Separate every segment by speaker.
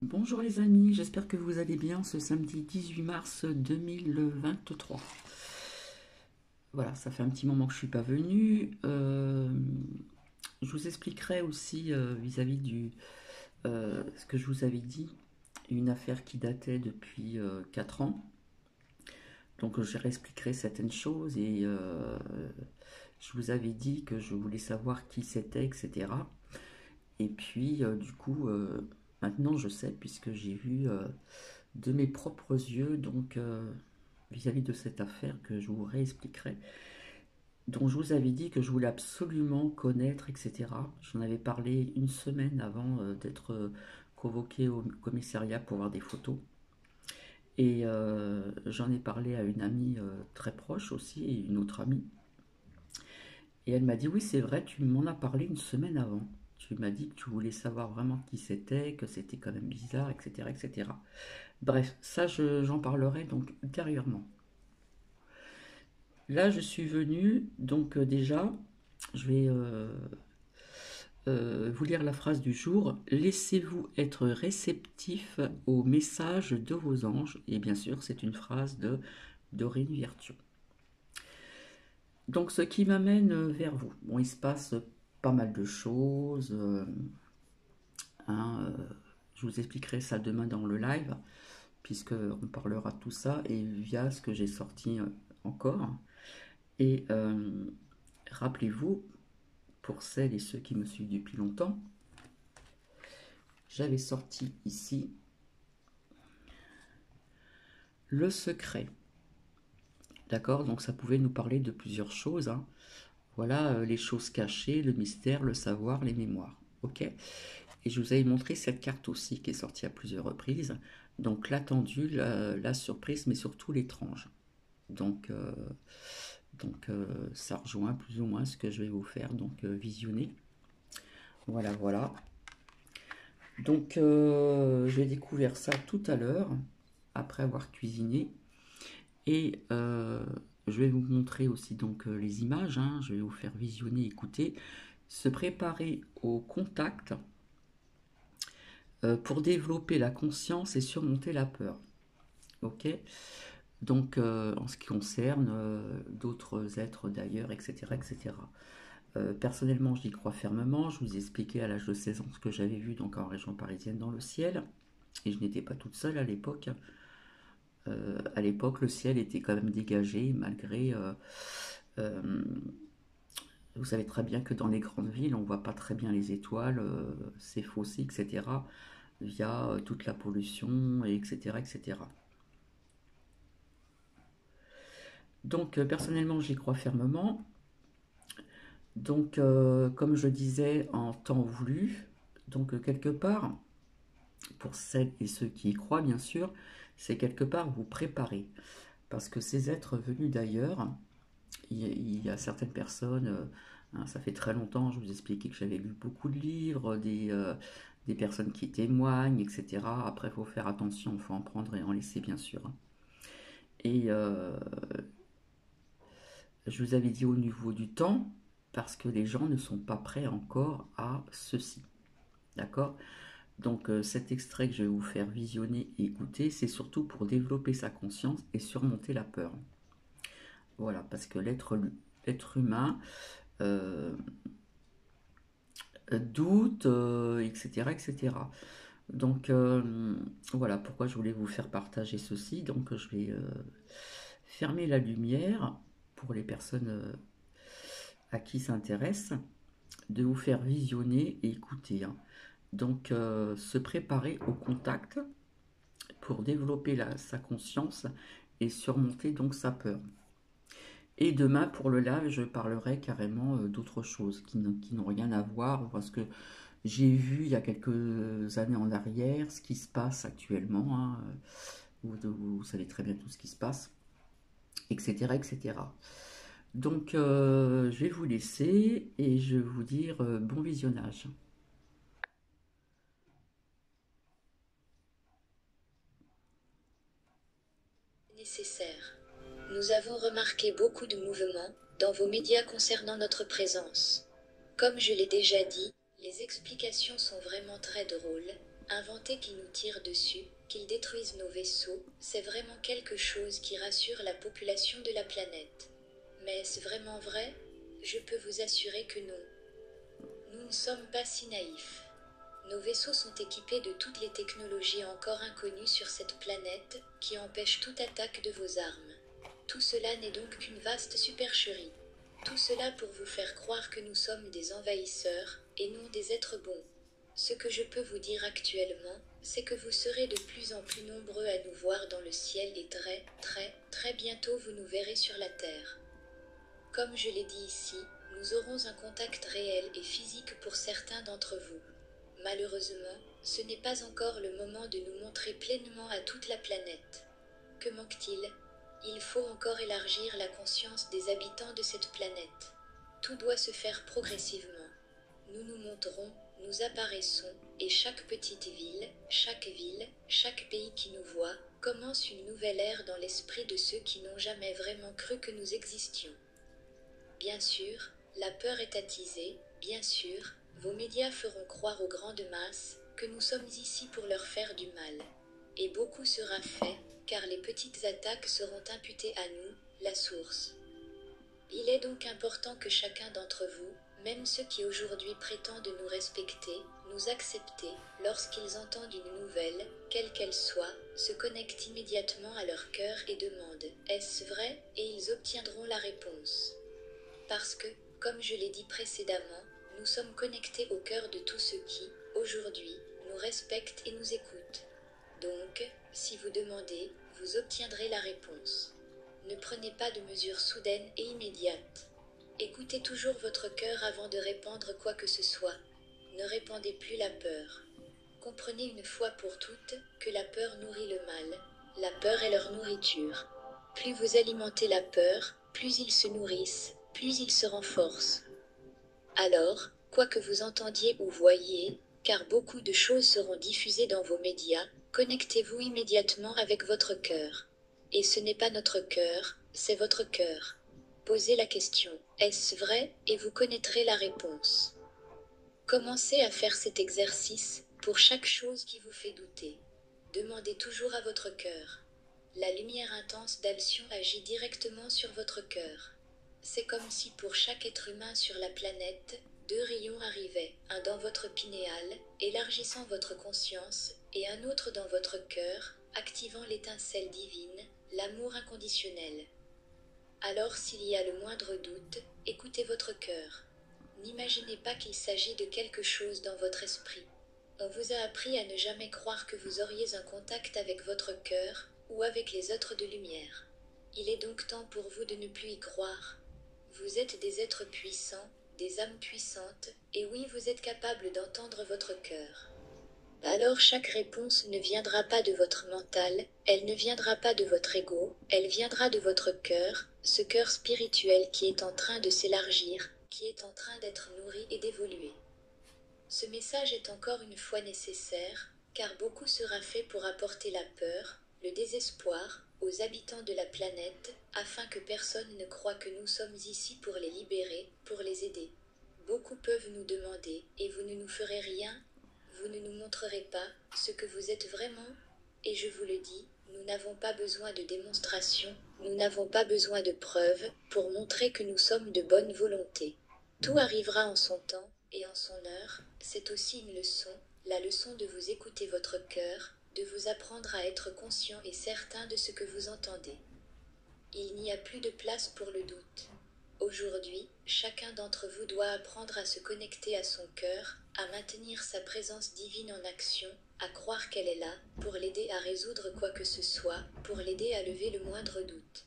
Speaker 1: Bonjour les amis, j'espère que vous allez bien ce samedi 18 mars 2023. Voilà, ça fait un petit moment que je ne suis pas venue. Je vous expliquerai aussi vis-à-vis du ce que je vous avais dit, une affaire qui datait depuis 4 ans. Donc je réexpliquerai certaines choses et je vous avais dit que je voulais savoir qui c'était, etc. Et puis du coup, maintenant je sais puisque j'ai vu de mes propres yeux, donc vis-à-vis de cette affaire que je vous réexpliquerai, dont je vous avais dit que je voulais absolument connaître, etc. J'en avais parlé une semaine avant d'être convoqué au commissariat pour voir des photos. Et j'en ai parlé à une amie très proche aussi, et une autre amie. Et elle m'a dit, oui, c'est vrai, tu m'en as parlé une semaine avant. Tu m'as dit que tu voulais savoir vraiment qui c'était, que c'était quand même bizarre, etc., etc. Bref, ça, j'en parlerai donc ultérieurement. Là, je suis venue, donc déjà, je vais vous lire la phrase du jour. Laissez-vous être réceptif aux messages de vos anges. Et bien sûr, c'est une phrase de Dorine Virtue. Donc, ce qui m'amène vers vous. Bon, il se passe pas mal de choses. Hein, je vous expliquerai ça demain dans le live, puisqu'on parlera de tout ça et via ce que j'ai sorti encore. Et rappelez-vous, pour celles et ceux qui me suivent depuis longtemps, j'avais sorti ici le secret. D'accord? Donc ça pouvait nous parler de plusieurs choses, hein. Voilà, les choses cachées, le mystère, le savoir, les mémoires. Ok? Et je vous avais montré cette carte aussi qui est sortie à plusieurs reprises. Donc l'attendu, la surprise, mais surtout l'étrange. Donc, ça rejoint plus ou moins ce que je vais vous faire, donc visionner. Voilà, voilà. Donc j'ai découvert ça tout à l'heure, après avoir cuisiné. Et je vais vous montrer aussi donc les images, hein. Je vais vous faire visionner, écouter. Se préparer au contact pour développer la conscience et surmonter la peur. Ok? Donc en ce qui concerne d'autres êtres d'ailleurs, etc. etc. Personnellement, j'y crois fermement. Je vous ai expliqué à l'âge de 16 ans ce que j'avais vu donc en région parisienne dans le ciel. Et je n'étais pas toute seule à l'époque. À l'époque, le ciel était quand même dégagé, malgré... vous savez très bien que dans les grandes villes, on ne voit pas très bien les étoiles, c'est faussé, etc., via toute la pollution, et etc., etc. Donc, personnellement, j'y crois fermement. Donc, comme je disais, en temps voulu, donc quelque part, pour celles et ceux qui y croient, bien sûr, c'est quelque part vous préparer. Parce que ces êtres venus d'ailleurs, il y a certaines personnes, hein, ça fait très longtemps, je vous expliquais que j'avais lu beaucoup de livres, des personnes qui témoignent, etc. Après, il faut faire attention, il faut en prendre et en laisser, bien sûr, hein. Et je vous avais dit au niveau du temps, parce que les gens ne sont pas prêts encore à ceci. D'accord? Donc cet extrait que je vais vous faire visionner et écouter, c'est surtout pour développer sa conscience et surmonter la peur. Voilà, parce que l'être humain euh, doute, etc., etc. Donc voilà pourquoi je voulais vous faire partager ceci. Donc je vais fermer la lumière pour les personnes à qui ça intéresse, de vous faire visionner et écouter, hein. Donc se préparer au contact pour développer sa conscience et surmonter donc sa peur. Et demain, pour le live, je parlerai carrément d'autres choses qui n'ont rien à voir, parce que j'ai vu il y a quelques années en arrière ce qui se passe actuellement, hein. Vous savez très bien tout ce qui se passe, etc. etc. Donc, je vais vous laisser et je vais vous dire bon visionnage.
Speaker 2: Nécessaire. Nous avons remarqué beaucoup de mouvements dans vos médias concernant notre présence. Comme je l'ai déjà dit, les explications sont vraiment très drôles, Inventer qu'ils nous tirent dessus, qu'ils détruisent nos vaisseaux, c'est vraiment quelque chose qui rassure la population de la planète. Mais est-ce vraiment vrai? Je peux vous assurer que non. Nous ne sommes pas si naïfs. Nos vaisseaux sont équipés de toutes les technologies encore inconnues sur cette planète qui empêchent toute attaque de vos armes. Tout cela n'est donc qu'une vaste supercherie. Tout cela pour vous faire croire que nous sommes des envahisseurs et non des êtres bons. Ce que je peux vous dire actuellement, c'est que vous serez de plus en plus nombreux à nous voir dans le ciel et très bientôt vous nous verrez sur la Terre. Comme je l'ai dit ici, nous aurons un contact réel et physique pour certains d'entre vous. Malheureusement, ce n'est pas encore le moment de nous montrer pleinement à toute la planète. Que manque-t-il? Il faut encore élargir la conscience des habitants de cette planète. Tout doit se faire progressivement. Nous nous montrons, nous apparaissons, et chaque petite ville, chaque pays qui nous voit, commence une nouvelle ère dans l'esprit de ceux qui n'ont jamais vraiment cru que nous existions. Bien sûr, la peur est attisée, bien sûr, vos médias feront croire aux grandes masses que nous sommes ici pour leur faire du mal. Et beaucoup sera fait, car les petites attaques seront imputées à nous, la source. Il est donc important que chacun d'entre vous, même ceux qui aujourd'hui prétendent nous respecter, nous accepter, lorsqu'ils entendent une nouvelle, quelle qu'elle soit, se connectent immédiatement à leur cœur et demandent « Est-ce vrai ?» et ils obtiendront la réponse. Parce que, comme je l'ai dit précédemment, nous sommes connectés au cœur de tous ceux qui, aujourd'hui, nous respectent et nous écoutent. Donc, si vous demandez, vous obtiendrez la réponse. Ne prenez pas de mesures soudaines et immédiates. Écoutez toujours votre cœur avant de répandre quoi que ce soit. Ne répandez plus la peur. Comprenez une fois pour toutes que la peur nourrit le mal. La peur est leur nourriture. Plus vous alimentez la peur, plus ils se nourrissent, plus ils se renforcent. Alors, quoi que vous entendiez ou voyiez, car beaucoup de choses seront diffusées dans vos médias, connectez-vous immédiatement avec votre cœur. Et ce n'est pas notre cœur, c'est votre cœur. Posez la question « Est-ce vrai ?» et vous connaîtrez la réponse. Commencez à faire cet exercice pour chaque chose qui vous fait douter. Demandez toujours à votre cœur. La lumière intense d'Alcyon agit directement sur votre cœur. C'est comme si pour chaque être humain sur la planète, 2 rayons arrivaient, un dans votre pinéal, élargissant votre conscience, et un autre dans votre cœur, activant l'étincelle divine, l'amour inconditionnel. Alors s'il y a le moindre doute, écoutez votre cœur. N'imaginez pas qu'il s'agit de quelque chose dans votre esprit. On vous a appris à ne jamais croire que vous auriez un contact avec votre cœur, ou avec les êtres de lumière. Il est donc temps pour vous de ne plus y croire. Vous êtes des êtres puissants, des âmes puissantes, et oui, vous êtes capables d'entendre votre cœur. Alors chaque réponse ne viendra pas de votre mental, elle ne viendra pas de votre ego, elle viendra de votre cœur, ce cœur spirituel qui est en train de s'élargir, qui est en train d'être nourri et d'évoluer. Ce message est encore une fois nécessaire, car beaucoup sera fait pour apporter la peur, le désespoir, aux habitants de la planète, afin que personne ne croie que nous sommes ici pour les libérer, pour les aider. Beaucoup peuvent nous demander, et vous ne nous ferez rien, vous ne nous montrerez pas ce que vous êtes vraiment, et je vous le dis, nous n'avons pas besoin de démonstration, nous n'avons pas besoin de preuves pour montrer que nous sommes de bonne volonté. Tout arrivera en son temps et en son heure, c'est aussi une leçon, la leçon de vous écouter votre cœur, de vous apprendre à être conscient et certain de ce que vous entendez. Il n'y a plus de place pour le doute. Aujourd'hui, chacun d'entre vous doit apprendre à se connecter à son cœur, à maintenir sa présence divine en action, à croire qu'elle est là, pour l'aider à résoudre quoi que ce soit, pour l'aider à lever le moindre doute.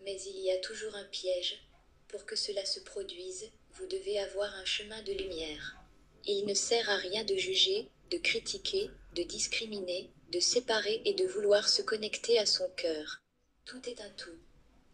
Speaker 2: Mais il y a toujours un piège. Pour que cela se produise, vous devez avoir un chemin de lumière. Il ne sert à rien de juger, de critiquer, de discriminer, de séparer et de vouloir se connecter à son cœur. Tout est un tout.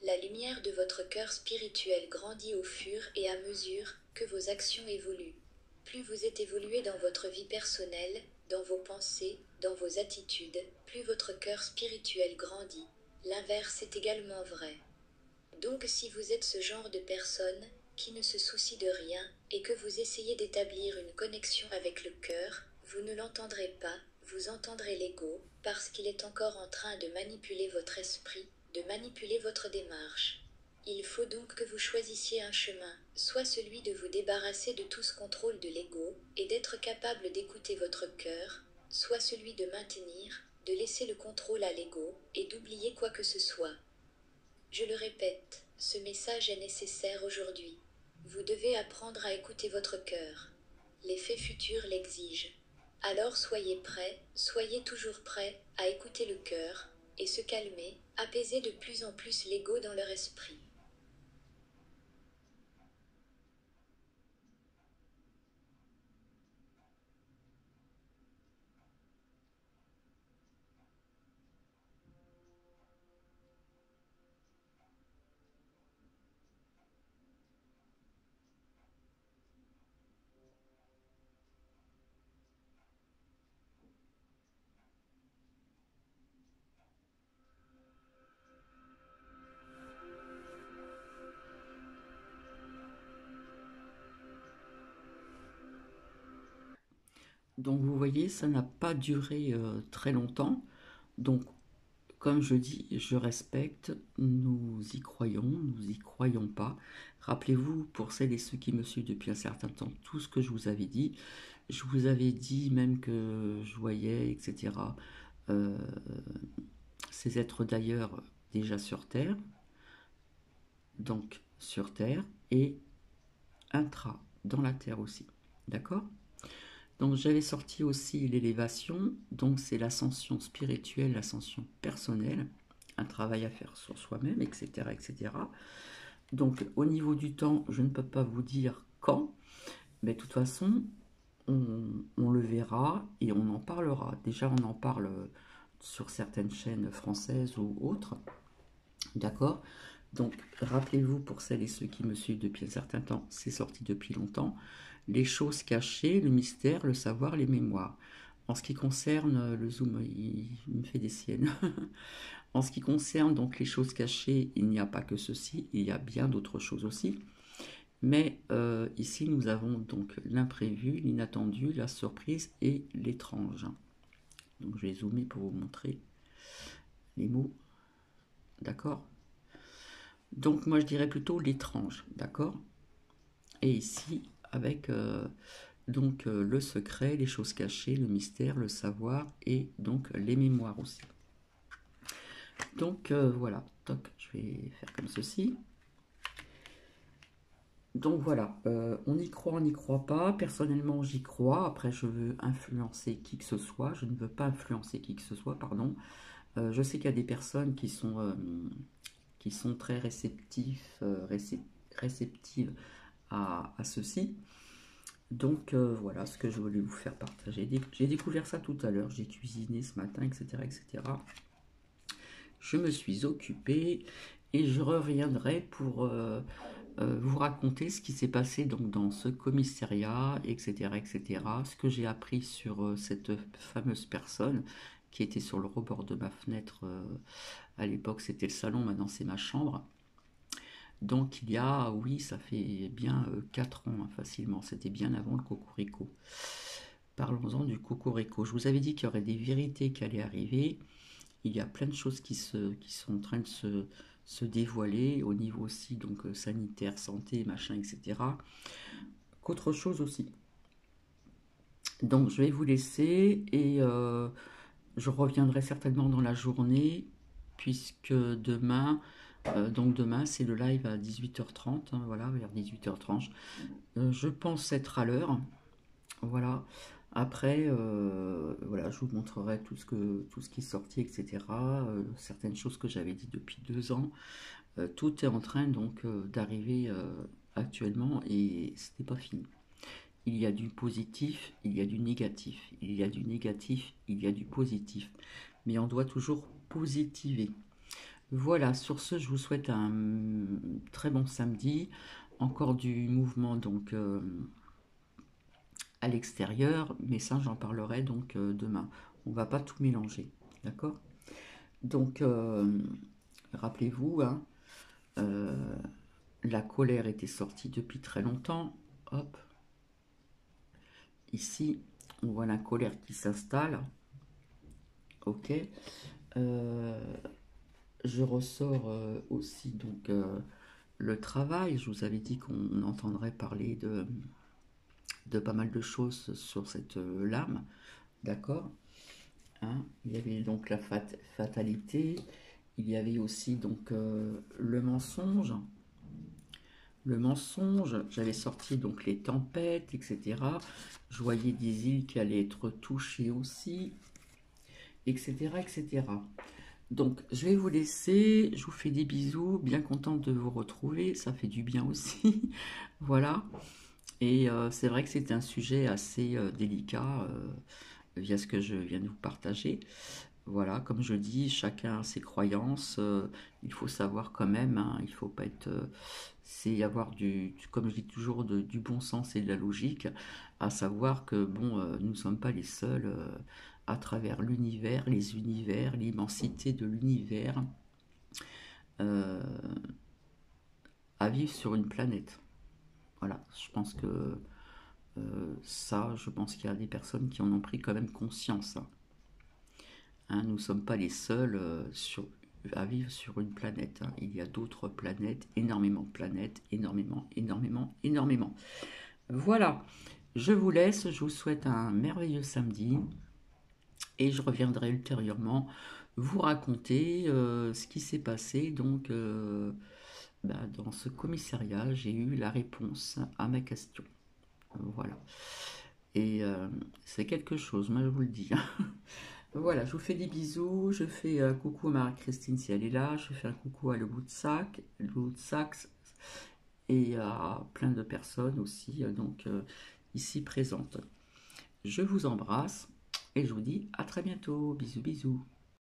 Speaker 2: La lumière de votre cœur spirituel grandit au fur et à mesure que vos actions évoluent. Plus vous êtes évolué dans votre vie personnelle, dans vos pensées, dans vos attitudes, plus votre cœur spirituel grandit. L'inverse est également vrai. Donc si vous êtes ce genre de personne qui ne se soucie de rien et que vous essayez d'établir une connexion avec le cœur, vous ne l'entendrez pas, vous entendrez l'ego, parce qu'il est encore en train de manipuler votre esprit, de manipuler votre démarche. Il faut donc que vous choisissiez un chemin, soit celui de vous débarrasser de tout ce contrôle de l'ego, et d'être capable d'écouter votre cœur, soit celui de maintenir, de laisser le contrôle à l'ego, et d'oublier quoi que ce soit. Je le répète, ce message est nécessaire aujourd'hui. Vous devez apprendre à écouter votre cœur. Les faits futurs l'exigent. Alors soyez prêts, soyez toujours prêts à écouter le cœur, et se calmer, apaiser de plus en plus l'ego dans leur esprit.
Speaker 1: Donc vous voyez, ça n'a pas duré très longtemps. Donc comme je dis, je respecte, nous y croyons, nous y croyons pas. Rappelez-vous, pour celles et ceux qui me suivent depuis un certain temps, tout ce que je vous avais dit. Je vous avais dit même que je voyais, etc. euh, ces êtres d'ailleurs déjà sur Terre, donc sur Terre, et intra, dans la Terre aussi. D'accord? Donc j'avais sorti aussi l'élévation, donc c'est l'ascension spirituelle, l'ascension personnelle, un travail à faire sur soi-même, etc., etc. Donc au niveau du temps, je ne peux pas vous dire quand, mais de toute façon, on le verra et on en parlera. Déjà, on en parle sur certaines chaînes françaises ou autres, d'accord? Donc rappelez-vous, pour celles et ceux qui me suivent depuis un certain temps, c'est sorti depuis longtemps, les choses cachées, le mystère, le savoir, les mémoires. En ce qui concerne le zoom, il me fait des siennes. En ce qui concerne donc les choses cachées, il n'y a pas que ceci, il y a bien d'autres choses aussi. Mais ici, nous avons donc l'imprévu, l'inattendu, la surprise et l'étrange. Donc je vais zoomer pour vous montrer les mots. D'accord? Donc moi je dirais plutôt l'étrange. D'accord? Et ici, avec le secret, les choses cachées, le mystère, le savoir et donc les mémoires aussi. Donc voilà, donc, je vais faire comme ceci. Donc voilà, on y croit, on n'y croit pas. Personnellement, j'y crois. Après, je veux influencer qui que ce soit. Je ne veux pas influencer qui que ce soit, pardon. Je sais qu'il y a des personnes qui sont très réceptives à ceci. Donc voilà ce que je voulais vous faire partager. J'ai découvert ça tout à l'heure, j'ai cuisiné ce matin, etc., etc. Je me suis occupée et je reviendrai pour vous raconter ce qui s'est passé donc dans ce commissariat, etc., etc. Ce que j'ai appris sur cette fameuse personne qui était sur le rebord de ma fenêtre. À l'époque, c'était le salon, maintenant c'est ma chambre. Donc il y a, oui, ça fait bien 4 ans, hein, facilement. C'était bien avant le Cocorico. Parlons-en du Cocorico. Je vous avais dit qu'il y aurait des vérités qui allaient arriver. Il y a plein de choses qui sont en train de se dévoiler au niveau aussi donc sanitaire, santé, machin, etc. Qu'autre chose aussi. Donc je vais vous laisser et je reviendrai certainement dans la journée puisque demain, demain c'est le live à 18h30, hein, voilà, vers 18h30. Je pense être à l'heure, voilà. Après, voilà, je vous montrerai tout ce qui est sorti, etc. Certaines choses que j'avais dit depuis 2 ans. Tout est en train donc d'arriver actuellement et ce n'est pas fini. Il y a du positif, il y a du négatif. Il y a du négatif, il y a du positif. Mais on doit toujours positiver. Voilà, sur ce, je vous souhaite un très bon samedi. Encore du mouvement donc à l'extérieur, mais ça j'en parlerai donc demain. On va pas tout mélanger, d'accord? Donc rappelez-vous, hein, la colère était sortie depuis très longtemps. Hop, ici on voit la colère qui s'installe. ok. Euh, je ressors aussi donc le travail. Je vous avais dit qu'on entendrait parler de pas mal de choses sur cette lame, d'accord, hein. Il y avait donc la fatalité, il y avait aussi donc le mensonge. Le mensonge, j'avais sorti donc les tempêtes, etc. Je voyais des îles qui allaient être touchées aussi, etc., etc. Donc, je vais vous laisser. Je vous fais des bisous. Bien contente de vous retrouver. Ça fait du bien aussi. Voilà. Et c'est vrai que c'est un sujet assez délicat via ce que je viens de vous partager. Voilà, comme je dis, chacun a ses croyances. Il faut savoir quand même, hein, il faut pas être. C'est avoir comme je dis toujours, du bon sens et de la logique, à savoir que bon, nous ne sommes pas les seuls à travers l'univers, les univers, l'immensité de l'univers, euh, à vivre sur une planète. Voilà, je pense que ça, je pense qu'il y a des personnes qui en ont pris quand même conscience, hein. Hein, nous ne sommes pas les seuls à vivre sur une planète, hein. Il y a d'autres planètes, énormément de planètes, énormément, énormément, énormément. Voilà, je vous laisse, je vous souhaite un merveilleux samedi et je reviendrai ultérieurement vous raconter ce qui s'est passé donc dans ce commissariat. J'ai eu la réponse à ma question. Voilà. Et c'est quelque chose, moi je vous le dis. Voilà, je vous fais des bisous. Je fais coucou à Marie-Christine si elle est là. Je fais un coucou à le bout de sac et à plein de personnes aussi ici présentes. Je vous embrasse et je vous dis à très bientôt. Bisous, bisous.